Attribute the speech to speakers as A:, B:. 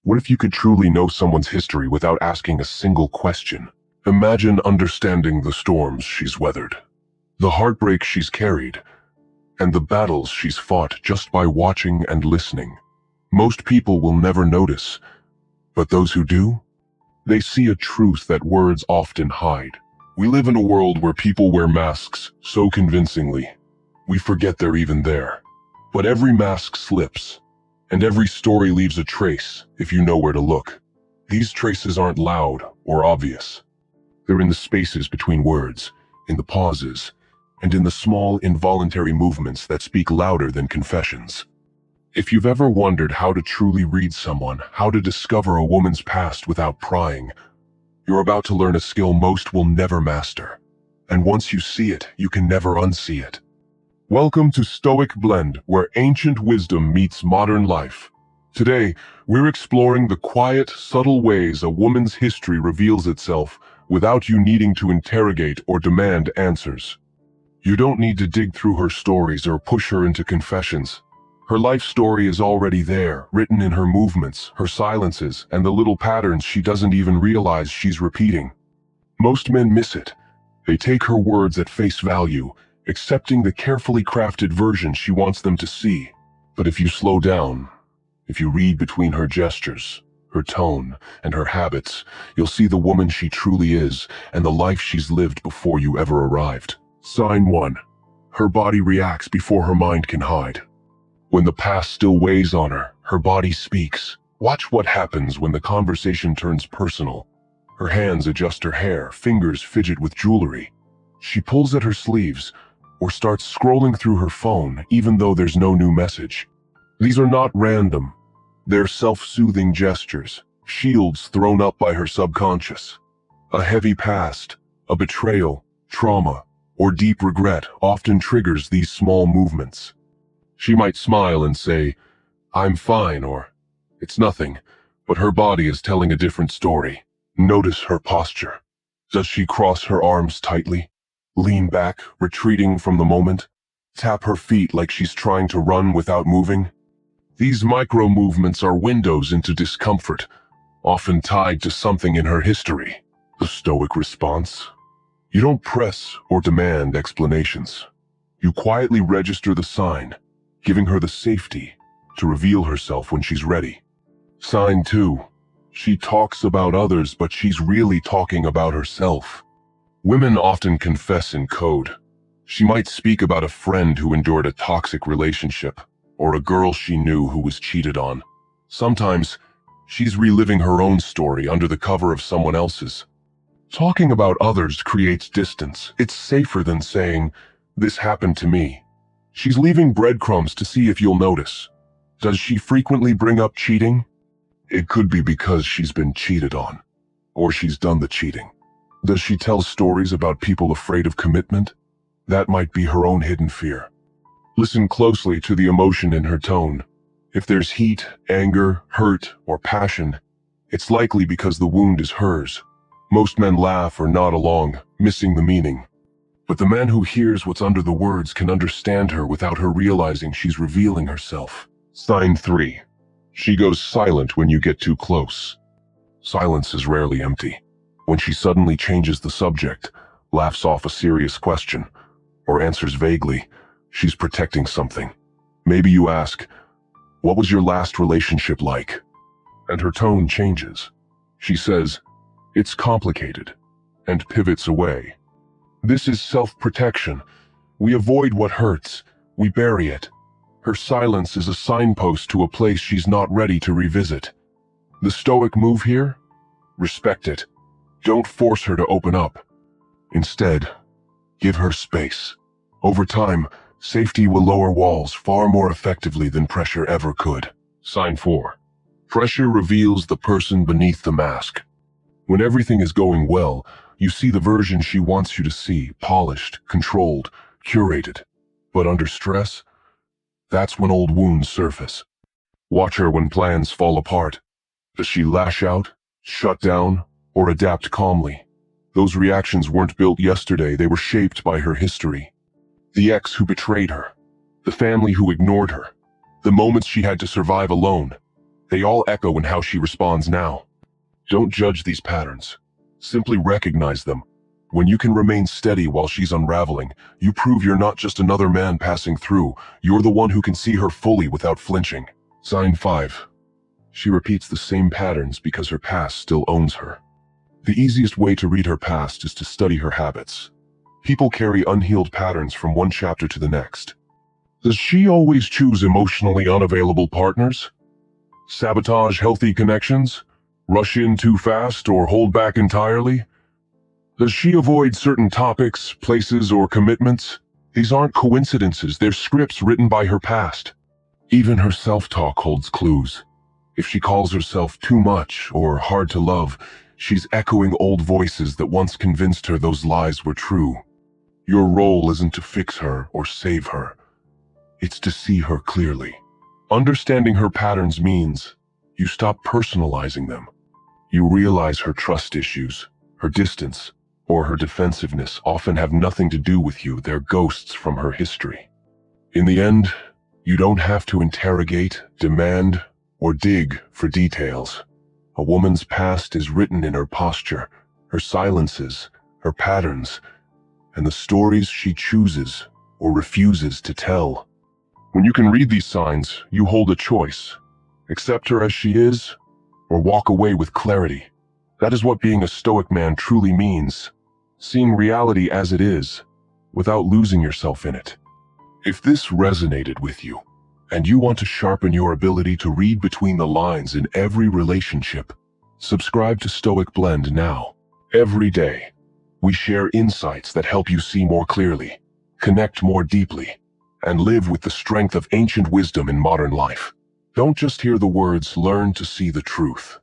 A: What if you could truly know someone's history without asking a single question? Imagine understanding the storms she's weathered, the heartbreak she's carried, and the battles she's fought just by watching and listening. Most people will never notice, but those who do, they see a truth that words often hide. We live in a world where people wear masks so convincingly, we forget they're even there. But every mask slips, and every story leaves a trace if you know where to look. These traces aren't loud or obvious. They're in the spaces between words, in the pauses, and in the small involuntary movements that speak louder than confessions. If you've ever wondered how to truly read someone, how to discover a woman's past without prying, you're about to learn a skill most will never master. And once you see it, you can never unsee it. Welcome to Stoic Blend, where ancient wisdom meets modern life. Today, we're exploring the quiet, subtle ways a woman's history reveals itself without you needing to interrogate or demand answers. You don't need to dig through her stories or push her into confessions. Her life story is already there, written in her movements, her silences, and the little patterns she doesn't even realize she's repeating. Most men miss it. They take her words at face value, accepting the carefully crafted version she wants them to see. But if you slow down, if you read between her gestures, her tone, and her habits, you'll see the woman she truly is and the life she's lived before you ever arrived. Sign 1. Her body reacts before her mind can hide. When the past still weighs on her, her body speaks. Watch what happens when the conversation turns personal. Her hands adjust her hair, fingers fidget with jewelry. She pulls at her sleeves, or starts scrolling through her phone even though there's no new message. These are not random. They're self-soothing gestures, shields thrown up by her subconscious. A heavy past, a betrayal, trauma, or deep regret often triggers these small movements. She might smile and say, "I'm fine," or "It's nothing," but her body is telling a different story. Notice her posture. Does she cross her arms tightly? Lean back, retreating from the moment? Tap her feet like she's trying to run without moving? These micro movements are windows into discomfort, often tied to something in her history. The Stoic response? You don't press or demand explanations. You quietly register the sign, giving her the safety to reveal herself when she's ready. Sign 2. She talks about others, but she's really talking about herself. Women often confess in code. She might speak about a friend who endured a toxic relationship, or a girl she knew who was cheated on. Sometimes, she's reliving her own story under the cover of someone else's. Talking about others creates distance. It's safer than saying, "This happened to me." She's leaving breadcrumbs to see if you'll notice. Does she frequently bring up cheating? It could be because she's been cheated on, or she's done the cheating. Does she tell stories about people afraid of commitment? That might be her own hidden fear. Listen closely to the emotion in her tone. If there's heat, anger, hurt, or passion, it's likely because the wound is hers. Most men laugh or nod along, missing the meaning. But the man who hears what's under the words can understand her without her realizing she's revealing herself. Sign 3. She goes silent when you get too close. Silence is rarely empty. When she suddenly changes the subject, laughs off a serious question, or answers vaguely, she's protecting something. Maybe you ask, "What was your last relationship like?" And her tone changes. She says, "It's complicated," and pivots away. This is self-protection. We avoid what hurts. We bury it. Her silence is a signpost to a place she's not ready to revisit. The Stoic move here? Respect it. Don't force her to open up. Instead, give her space. Over time, safety will lower walls far more effectively than pressure ever could. Sign 4. Pressure reveals the person beneath the mask. When everything is going well, you see the version she wants you to see, polished, controlled, curated. But under stress, that's when old wounds surface. Watch her when plans fall apart. Does she lash out, shut down, or adapt calmly? Those reactions weren't built yesterday, they were shaped by her history. The ex who betrayed her, the family who ignored her, the moments she had to survive alone. They all echo in how she responds now. Don't judge these patterns. Simply recognize them. When you can remain steady while she's unraveling, you prove you're not just another man passing through, you're the one who can see her fully without flinching. Sign 5. She repeats the same patterns because her past still owns her. The easiest way to read her past is to study her habits. People carry unhealed patterns from one chapter to the next. Does she always choose emotionally unavailable partners? Sabotage healthy connections? Rush in too fast or hold back entirely? Does she avoid certain topics, places, or commitments? These aren't coincidences, they're scripts written by her past. Even her self-talk holds clues. If she calls herself too much or hard to love, she's echoing old voices that once convinced her those lies were true. Your role isn't to fix her or save her. It's to see her clearly. Understanding her patterns means you stop personalizing them. You realize her trust issues, her distance, or her defensiveness often have nothing to do with you. They're ghosts from her history. In the end, you don't have to interrogate, demand, or dig for details. A woman's past is written in her posture, her silences, her patterns, and the stories she chooses or refuses to tell. When you can read these signs, you hold a choice. Accept her as she is, or walk away with clarity. That is what being a Stoic man truly means. Seeing reality as it is, without losing yourself in it. If this resonated with you, and you want to sharpen your ability to read between the lines in every relationship, subscribe to Stoic Blend now. Every day, we share insights that help you see more clearly, connect more deeply, and live with the strength of ancient wisdom in modern life. Don't just hear the words, learn to see the truth.